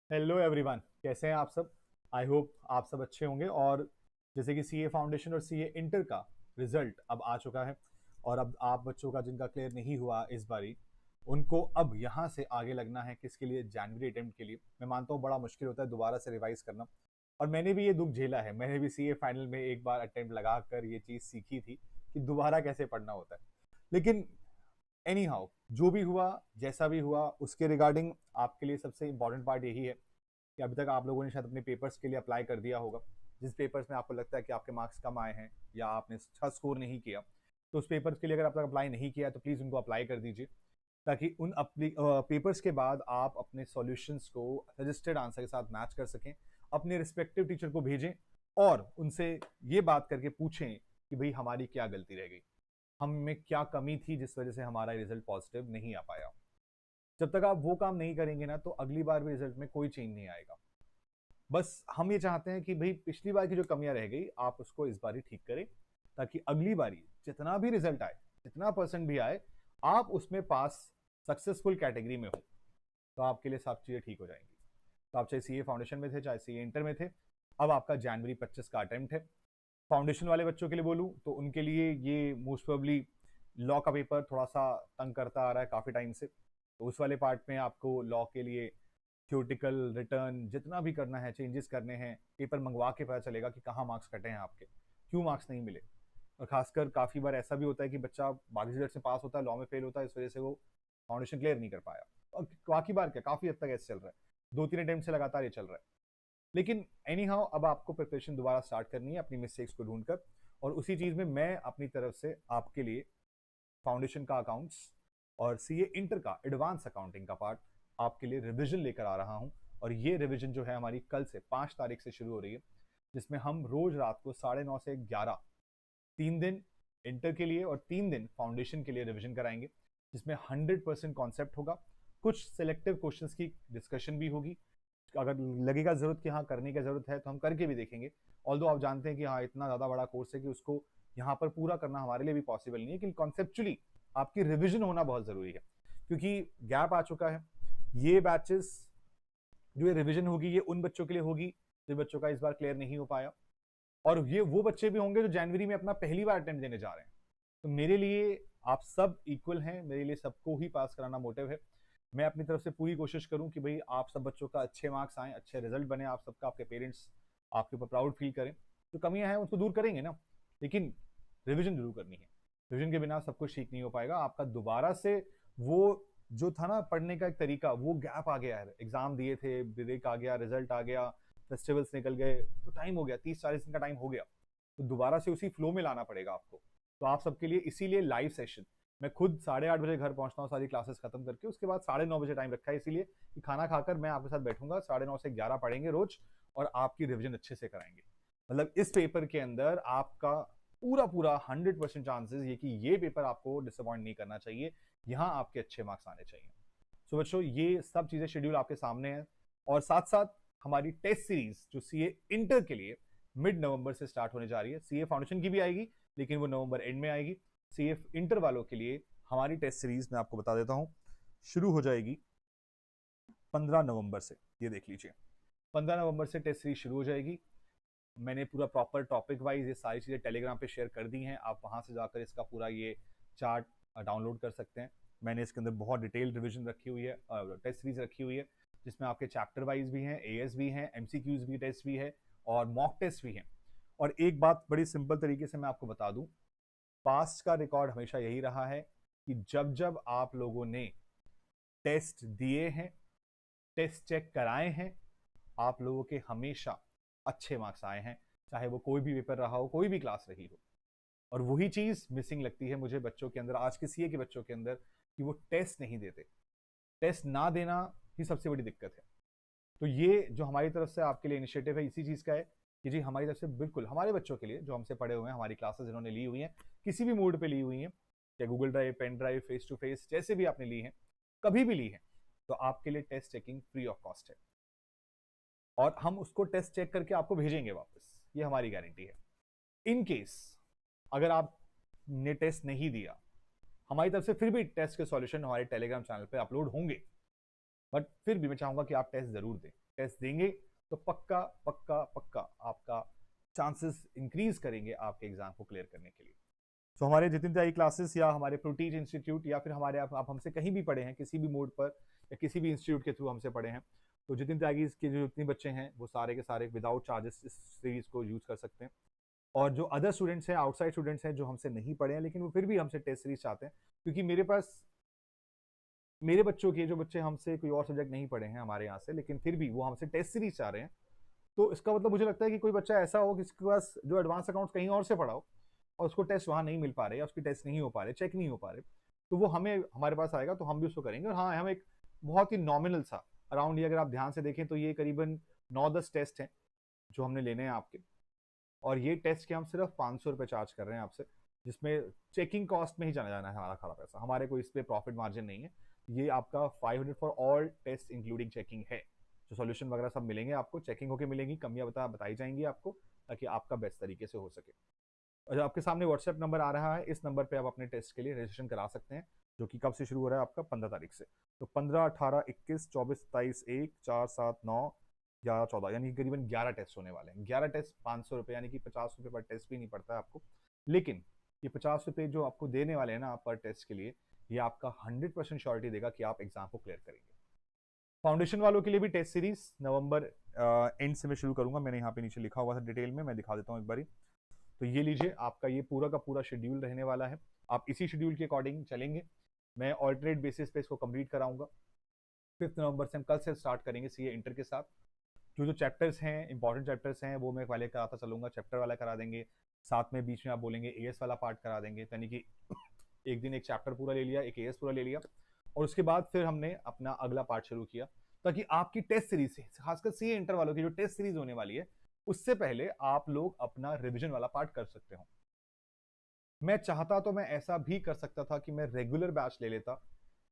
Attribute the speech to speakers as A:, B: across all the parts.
A: Hello everyone, कैसे हैं आप सब। आई होप आप सब अच्छे होंगे। और जैसे कि सीए फाउंडेशन और सीए इंटर का रिजल्ट अब आ चुका है, और अब आप बच्चों का जिनका क्लियर नहीं हुआ इस बारी, उनको अब यहाँ से आगे लगना है किसके लिए, जनवरी अटेम्प्ट के लिए। मैं मानता हूँ बड़ा मुश्किल होता है दोबारा से रिवाइज करना, और मैंने भी ये दुख झेला है। मैंने भी सीए फाइनल में एक बार अटेम्प्ट लगा कर ये चीज़ सीखी थी कि दोबारा कैसे पढ़ना होता है। लेकिन एनी हाउ, जो भी हुआ, जैसा भी हुआ, उसके रिगार्डिंग आपके लिए सबसे इंपॉर्टेंट पार्ट यही है कि अभी तक आप लोगों ने शायद अपने पेपर्स के लिए अप्लाई कर दिया होगा। जिस पेपर्स में आपको लगता है कि आपके मार्क्स कम आए हैं या आपने अच्छा स्कोर नहीं किया, तो उस पेपर्स के लिए अगर आप तक अप्लाई नहीं किया तो प्लीज़ उनको अप्लाई कर दीजिए, ताकि उन पेपर्स के बाद आप अपने सॉल्यूशंस को रजिस्टर्ड आंसर के साथ मैच कर सकें, अपने रिस्पेक्टिव टीचर को भेजें और उनसे ये बात करके पूछें कि भाई हमारी क्या गलती रह गई, हम में क्या कमी थी जिस वजह से हमारा रिजल्ट पॉजिटिव नहीं आ पाया। जब तक आप वो काम नहीं करेंगे ना, तो अगली बार भी रिजल्ट में कोई चेंज नहीं आएगा। बस हम ये चाहते हैं कि भाई पिछली बार की जो कमियां रह गई आप उसको इस बारी ठीक करें, ताकि अगली बारी जितना भी रिजल्ट आए, जितना परसेंट भी आए, आप उसमें पास सक्सेसफुल कैटेगरी में हो, तो आपके लिए सब चीजें ठीक हो जाएंगी। तो आप चाहे सीए फाउंडेशन में थे, चाहे सीए इंटर में थे, अब आपका जनवरी 25 का अटेम्प्ट है। फाउंडेशन वाले बच्चों के लिए बोलूं तो उनके लिए ये मोस्ट प्रोबेबली लॉ का पेपर थोड़ा सा तंग करता आ रहा है काफी टाइम से, तो उस वाले पार्ट में आपको लॉ के लिए थ्योरेटिकल रिटर्न जितना भी करना है, चेंजेस करने हैं, पेपर मंगवा के पता चलेगा कि कहाँ मार्क्स कटे हैं आपके, क्यों मार्क्स नहीं मिले। और खासकर काफी बार ऐसा भी होता है कि बच्चा बाकी सब्जेक्ट से पास होता है, लॉ में फेल होता है, इस वजह से वो फाउंडेशन क्लियर नहीं कर पाया। और बाकी बार क्या, काफी हद तक ऐसे चल रहा है, 2-3 अटेम्प्ट से लगातार ये चल रहा है। लेकिन एनी हाउ, अब आपको प्रिपरेशन दोबारा स्टार्ट करनी है अपनी मिस्टेक्स को ढूंढकर, और उसी चीज में मैं अपनी तरफ से आपके लिए फाउंडेशन का अकाउंट्स और सीए इंटर का एडवांस अकाउंटिंग का पार्ट आपके लिए रिवीजन लेकर आ रहा हूं। और ये रिवीजन जो है हमारी कल से 5 तारीख से शुरू हो रही है, जिसमें हम रोज रात को 9:30 से 11, 3 दिन इंटर के लिए और 3 दिन फाउंडेशन के लिए रिवीजन कराएंगे, जिसमें 100% कॉन्सेप्ट होगा। कुछ सिलेक्टिव क्वेश्चंस की डिस्कशन भी होगी, अगर लगेगा जरूरत कि हाँ करने की जरूरत है तो हम करके भी देखेंगे। ऑल्दो आप जानते हैं कि हाँ इतना ज्यादा बड़ा कोर्स है कि उसको यहाँ पर पूरा करना हमारे लिए भी पॉसिबल नहीं है, कि कॉन्सेप्चुअली आपकी रिविजन होना बहुत जरूरी है, क्योंकि गैप आ चुका है। ये बैचेस जो ये रिविजन होगी, ये उन बच्चों के लिए होगी जो बच्चों का इस बार क्लियर नहीं हो पाया, और ये वो बच्चे भी होंगे जो जनवरी में अपना पहली बार अटेम्प्ट देने जा रहे हैं। तो मेरे लिए आप सब इक्वल हैं, मेरे लिए सबको ही पास कराना मोटिव है। मैं अपनी तरफ से पूरी कोशिश करूं कि भाई आप सब बच्चों का अच्छे मार्क्स आए, अच्छे रिजल्ट बने, आप सबका, आपके पेरेंट्स आपके ऊपर प्राउड फील करें। जो कमियां हैं उसको दूर करेंगे ना, लेकिन रिविजन जरूर करनी है। रिविजन के बिना सब कुछ ठीक नहीं हो पाएगा आपका। दोबारा से वो जो था ना पढ़ने का एक तरीका, वो गैप आ गया है। एग्जाम दिए थे, ब्रेक आ गया, रिजल्ट आ गया, फेस्टिवल्स निकल गए, तो टाइम हो गया, 30-40 दिन का टाइम हो गया। तो दोबारा से उसी फ्लो में लाना पड़ेगा आपको। तो आप सबके लिए इसीलिए लाइव सेशन, मैं खुद 8:30 बजे घर पहुंचता हूँ सारी क्लासेस खत्म करके, उसके बाद 9:30 बजे टाइम रखा है, इसीलिए कि खाना खाकर मैं आपके साथ बैठूंगा, 9:30 से 11 पढ़ेंगे रोज, और आपकी रिविजन अच्छे से कराएंगे। मतलब इस पेपर के अंदर आपका पूरा पूरा 100% चांसेस ये कि ये पेपर आपको डिसअपॉइंट नहीं करना चाहिए, यहाँ आपके अच्छे मार्क्स आने चाहिए। सो बच्चों, ये सब चीजें शेड्यूल आपके सामने है। और साथ साथ हमारी टेस्ट सीरीज जो सीए इंटर के लिए मिड नवंबर से स्टार्ट होने जा रही है, सीए फाउंडेशन की भी आएगी लेकिन वो नवंबर एंड में आएगी। सीए इंटर वालों के लिए हमारी टेस्ट सीरीज मैं आपको बता देता हूं, शुरू हो जाएगी 15 नवंबर से। ये देख लीजिए, 15 नवंबर से टेस्ट सीरीज शुरू हो जाएगी। मैंने पूरा प्रॉपर टॉपिक वाइज ये सारी चीज़ें टेलीग्राम पे शेयर कर दी हैं, आप वहां से जाकर इसका पूरा ये चार्ट डाउनलोड कर सकते हैं। मैंने इसके अंदर बहुत डिटेल रिविजन रखी हुई है, टेस्ट सीरीज रखी हुई है, जिसमें आपके चैप्टर वाइज भी हैं, एएस भी हैं, एमसीक्यूज भी टेस्ट भी है, और मॉक टेस्ट भी हैं। और एक बात बड़ी सिंपल तरीके से मैं आपको बता दूं, पास्ट का रिकॉर्ड हमेशा यही रहा है कि जब जब आप लोगों ने टेस्ट दिए हैं, टेस्ट चेक कराए हैं, आप लोगों के हमेशा अच्छे मार्क्स आए हैं, चाहे वो कोई भी पेपर रहा हो, कोई भी क्लास रही हो। और वही चीज मिसिंग लगती है मुझे बच्चों के अंदर, आज के सीए के बच्चों के अंदर, कि वो टेस्ट नहीं देते। टेस्ट ना देना ही सबसे बड़ी दिक्कत है। तो ये जो हमारी तरफ से आपके लिए इनिशिएटिव है, इसी चीज का है कि जी हमारी तरफ से बिल्कुल हमारे बच्चों के लिए जो हमसे पढ़े हुए हैं, हमारी क्लासेस जिन्होंने ली हुई हैं, किसी भी मूड पे ली हुई हैं, चाहे Google drive, pen drive, face to face, जैसे भी आपने ली है, कभी भी ली है, तो आपके लिए test checking free of cost है। और हम उसको टेस्ट चेक करके आपको भेजेंगे वापस, ये हमारी गारंटी है। इन केस अगर आपने टेस्ट नहीं दिया, हमारी तरफ से फिर भी टेस्ट के सॉल्यूशन हमारे टेलीग्राम चैनल पे अपलोड होंगे, बट फिर भी मैं चाहूंगा कि आप टेस्ट जरूर दें। टेस्ट देंगे तो पक्का पक्का पक्का आपका चांसेस इंक्रीज करेंगे आपके एग्जाम को क्लियर करने के लिए। तो हमारे जितनी त्यागी क्लासेस या हमारे प्रोटीज इंस्टीट्यूट या फिर हमारे आप हमसे कहीं भी पढ़े हैं, किसी भी मोड पर या किसी भी इंस्टीट्यूट के थ्रू हमसे पढ़े हैं, तो जितनी त्यागी के जो जितने बच्चे हैं वो सारे के सारे विदाउट चार्जेस इस सीरीज को यूज कर सकते हैं। और जो अदर स्टूडेंट्स हैं, आउटसाइड स्टूडेंट्स हैं जो हमसे नहीं पढ़े हैं लेकिन वो फिर भी हमसे टेस्ट सीरीज चाहते हैं, क्योंकि मेरे पास मेरे बच्चों के जो बच्चे हमसे कोई और सब्जेक्ट नहीं पढ़े हैं हमारे यहाँ से, लेकिन फिर भी वो हमसे टेस्ट सीरीज चाह रहे हैं, तो इसका मतलब मुझे लगता है कि कोई बच्चा ऐसा हो जिसके पास जो एडवांस अकाउंट कहीं और से पढ़ा हो और उसको टेस्ट वहां नहीं मिल पा रहे या उसकी टेस्ट नहीं हो पा रहे, चेक नहीं हो पा रहे, तो वो हमें हमारे पास आएगा तो हम भी उसको करेंगे। और हाँ, हम एक बहुत ही नॉमिनल सा अराउंड, ये अगर आप ध्यान से देखें तो ये करीबन 9-10 टेस्ट हैं जो हमने लेने हैं आपके, और ये टेस्ट के हम सिर्फ 500 रुपये चार्ज कर रहे हैं आपसे, जिसमें चेकिंग कॉस्ट में ही चला जाना है हमारा खारा पैसा, हमारे को इस पर प्रॉफिट मार्जिन नहीं है। ये आपका 500 for all test including checking है, जो सॉल्यूशन वगैरह सब मिलेंगे आपको, चेकिंग होके मिलेंगी, कमियां बताई जाएंगी आपको, ताकि आपका बेस्ट तरीके से हो सके। और आपके सामने व्हाट्सएप नंबर आ रहा है, इस नंबर पे आप अपने टेस्ट के लिए रजिस्ट्रेशन करा सकते हैं, जो कि कब से शुरू हो रहा है आपका 15 तारीख से। तो 15, 18, 21, 24, 27, 1, 4, 7, 9, 11, 14, यानी करीबन 11 टेस्ट होने वाले हैं। 11 टेस्ट 500 रुपये, यानी कि 50 रुपये पर टेस्ट भी नहीं पड़ता है आपको, लेकिन ये 50 रुपये जो आपको देने वाले हैं ना आप पर टेस्ट के लिए, ये आपका 100% श्योरिटी देगा कि आप एग्जाम को क्लियर करेंगे। फाउंडेशन वालों के लिए भी टेस्ट सीरीज नवंबर एंड से मैं शुरू करूंगा, मैंने यहाँ पे नीचे लिखा हुआ था डिटेल में, मैं दिखा देता हूँ एक बारी। तो ये लीजिए, आपका ये पूरा का पूरा शेड्यूल रहने वाला है, आप इसी शेड्यूल के अकॉर्डिंग चलेंगे। मैं ऑल्टरनेट बेसिस पे इसको कंप्लीट कराऊंगा। 5 नवंबर से हम कल से स्टार्ट करेंगे सीए इंटर के साथ। जो जो चैप्टर्स हैं, इंपॉर्टेंट चैप्टर्स हैं, वो मैं पहले कराता चलूंगा, चैप्टर वाला करा देंगे, साथ में बीच में आप बोलेंगे एएस वाला पार्ट करा देंगे, यानी कि एक दिन एक चैप्टर पूरा ले लिया, एक एएस पूरा ले लिया, और उसके बाद फिर हमने अपना अगला पार्ट शुरू किया, ताकि आपकी टेस्ट सीरीज से, खासकर सीए इंटर वालों की जो टेस्ट सीरीज होने वाली है, उससे पहले आप लोग अपना रिवीजन वाला पार्ट कर सकते हो। मैं चाहता तो मैं ऐसा भी कर सकता था कि मैं रेगुलर बैच ले लेता,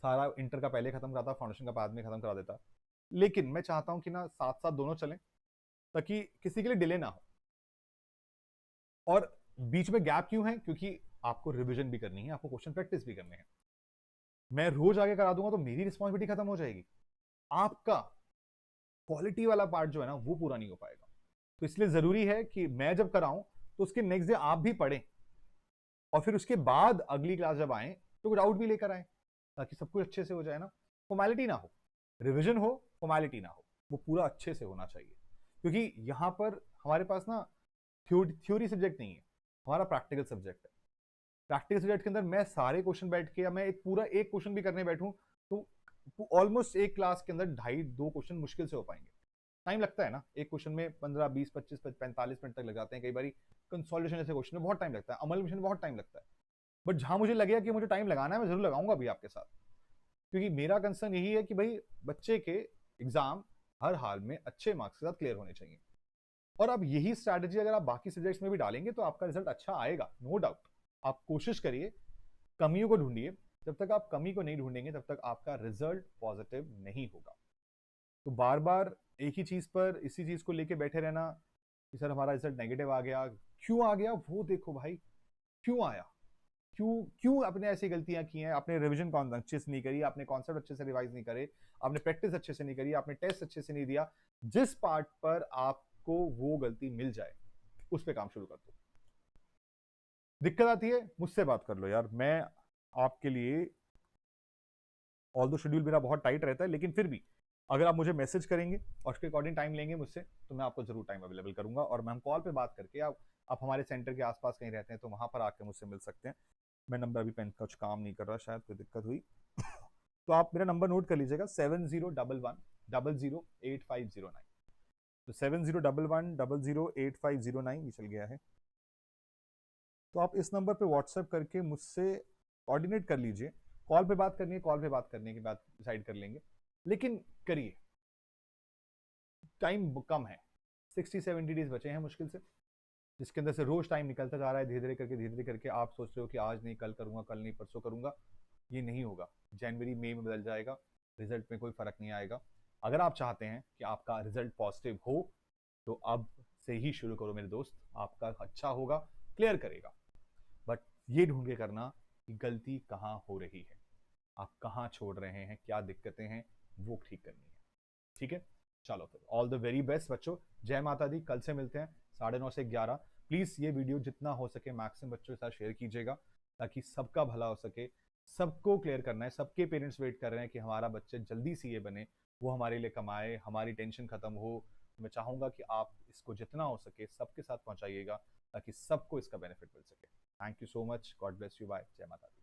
A: सारा इंटर का पहले खत्म कराता, फाउंडेशन का बाद में खत्म करा देता, लेकिन मैं चाहता हूं कि ना साथ साथ दोनों चलें, ताकि किसी के लिए डिले ना हो। और बीच में गैप क्यों है? क्योंकि आपको रिवीजन भी करनी है, आपको क्वेश्चन प्रैक्टिस भी करने हैं। मैं रोज आगे करा दूंगा तो मेरी रिस्पॉन्सिबिलिटी खत्म हो जाएगी, आपका क्वालिटी वाला पार्ट जो है ना वो पूरा नहीं हो पाएगा। तो इसलिए जरूरी है कि मैं जब कराऊं तो उसके नेक्स्ट डे आप भी पढ़ें, और फिर उसके बाद अगली क्लास जब आए तो कुछ आउट भी लेकर आए, ताकि सब कुछ अच्छे से हो जाए ना, फॉर्मेलिटी ना हो, रिवीजन हो, फॉर्मेलिटी ना हो, वो पूरा अच्छे से होना चाहिए। क्योंकि यहां पर हमारे पास ना थ्योरी सब्जेक्ट नहीं है, हमारा प्रैक्टिकल सब्जेक्ट है। प्रैक्टिकल सब्जेक्ट के अंदर मैं सारे क्वेश्चन बैठ के, या मैं एक पूरा एक क्वेश्चन भी करने बैठूं तो ऑलमोस्ट एक क्लास के अंदर 2.5-2 क्वेश्चन मुश्किल से हो पाएंगे। टाइम लगता है ना एक क्वेश्चन में, 15, 20, 25, 45 मिनट तक लग जाते हैं कई बार। कंसोलिडेशन जैसे क्वेश्चन में बहुत टाइम लगता है, अमल मिशन में बहुत टाइम लगता है, बट जहां मुझे लगेगा कि मुझे टाइम लगाना है मैं जरूर लगाऊंगा भी आपके साथ, क्योंकि मेरा कंसर्न यही है कि भाई बच्चे के एग्जाम हर हाल में अच्छे मार्क्स के साथ क्लियर होने चाहिए। और अब यही स्ट्रैटेजी अगर आप बाकी सब्जेक्ट्स में भी डालेंगे तो आपका रिजल्ट अच्छा आएगा, नो डाउट। आप कोशिश करिए, कमियों को ढूंढिए, जब तक आप कमी को नहीं ढूंढेंगे तब तक आपका रिजल्ट पॉजिटिव नहीं होगा। तो बार बार एक ही चीज पर, इसी चीज को लेके बैठे रहना कि सर हमारा रिजल्ट नेगेटिव आ गया, क्यों आ गया वो देखो भाई, क्यों आया, क्यों क्यों आपने ऐसी गलतियां की हैं, आपने रिवीजन अच्छे से नहीं करी, आपने कॉन्सेप्ट अच्छे से रिवाइज नहीं करे, आपने प्रैक्टिस अच्छे से नहीं करी, आपने टेस्ट अच्छे से नहीं दिया। जिस पार्ट पर आपको वो गलती मिल जाए उस पर काम शुरू कर दो। दिक्कत आती है मुझसे बात कर लो यार, मैं आपके लिए, ऑल दो शेड्यूल मेरा बहुत टाइट रहता है, लेकिन फिर भी अगर आप मुझे मैसेज करेंगे और उसके अकॉर्डिंग टाइम लेंगे मुझसे, तो मैं आपको जरूर टाइम अवेलेबल करूंगा, और मैं हम कॉल पे बात करके, आप हमारे सेंटर के आसपास कहीं रहते हैं तो वहां पर आके मुझसे मिल सकते हैं। मैं नंबर अभी पेन कुछ काम नहीं कर रहा, शायद कोई दिक्कत हुई तो आप मेरा नंबर नोट कर लीजिएगा, 7011008509। तो 7011008509 ये चल गया है। तो आप इस नंबर पे व्हाट्सएप करके मुझसे कोऑर्डिनेट कर लीजिए, कॉल पे बात करनी है, कॉल पे बात करने के बाद डिसाइड कर लेंगे, लेकिन करिए, टाइम कम है, 60-70 डेज बचे हैं मुश्किल से, जिसके अंदर से रोज टाइम निकलता जा रहा है, धीरे धीरे करके आप सोच रहे हो कि आज नहीं कल करूंगा, कल नहीं परसों करूंगा, ये नहीं होगा। जनवरी मई में बदल जाएगा, रिजल्ट में कोई फर्क नहीं आएगा। अगर आप चाहते हैं कि आपका रिजल्ट पॉजिटिव हो तो अब से ही शुरू करो मेरे दोस्त, आपका अच्छा होगा, क्लियर करेगा। बट ये ढूंढ के करना कि गलती कहाँ हो रही है, आप कहाँ छोड़ रहे हैं, क्या दिक्कतें हैं, वो ठीक करनी है, ठीक है। चलो फिर ऑल द वेरी बेस्ट बच्चों, जय माता दी। कल से मिलते हैं 9:30 से 11। प्लीज ये वीडियो जितना हो सके मैक्सिमम बच्चों के साथ शेयर कीजिएगा, ताकि सबका भला हो सके। सबको क्लियर करना है, सबके पेरेंट्स वेट कर रहे हैं कि हमारा बच्चे जल्दी सीए बने, वो हमारे लिए कमाए, हमारी टेंशन खत्म हो। मैं चाहूंगा कि आप इसको जितना हो सके सबके साथ पहुंचाइएगा, ताकि सबको इसका बेनिफिट मिल सके। Thank you so much, God bless you, bye, जय माता दी।